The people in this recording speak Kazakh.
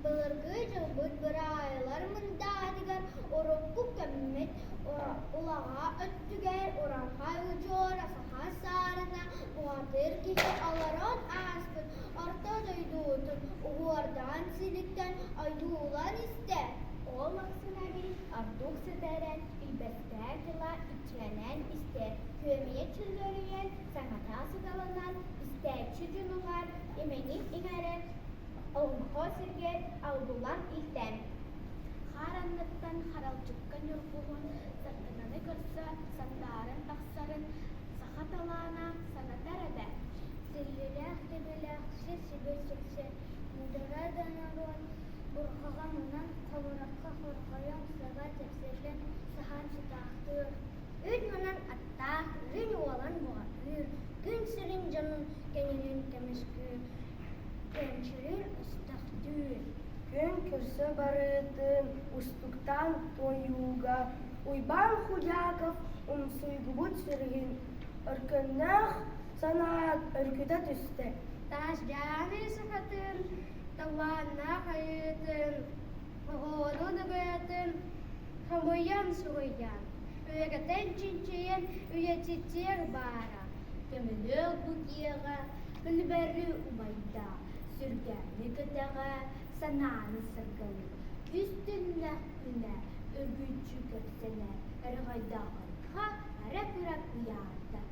Былыргы жылбыт бырайылар мындадыгар, ороппу көммет улаға өттүгер, оранға ұжор, асаға сарына, буатыр кихи аларон аспыт, орта жойдуутун, уғуардан силиктен айдуулар истер. Ол мақсынаби ардук сыдырын, илбәстәр тыла итченен истер, көмие чүлдөрүен, саңата сыдалынан, истер чүжүнугар, именин иңәрен, олмхо сиргер, алдулан илтен. Харанныттан харалчыккан юрбугун, сартынаны көрсө, сандарын тақсарын, сахаталана санатар эдә. Силлелях тегелях, сир-сибир-сиксе, мудырадан арон, бурхага мунан кавыракка хорхоян сага тепсерлен сахан сытаахтыр. Үт мунан атта, үн уалан буатыр, күн сирин жанын кененен кемескүр, кенчерин ыстахтыр. Күн көрсө барытын устуктан тоюга, уйбан Худяков умсуйгубут сиргин, өркөннөх санаат өркүтө түсті. Таш жаны сахатын, таланна хайытын, оғоду дыбытын, хамыян суғыян, үйегетен чинчиен үйетитер бара, көмілі бұкиеға, күлбәрі убайда, сүргәні күтәға, сананы сыргылы, үстінлі күнә, өгүчі көпсенә, әрғайда ғайға, әрәк-үрәк ұяқта.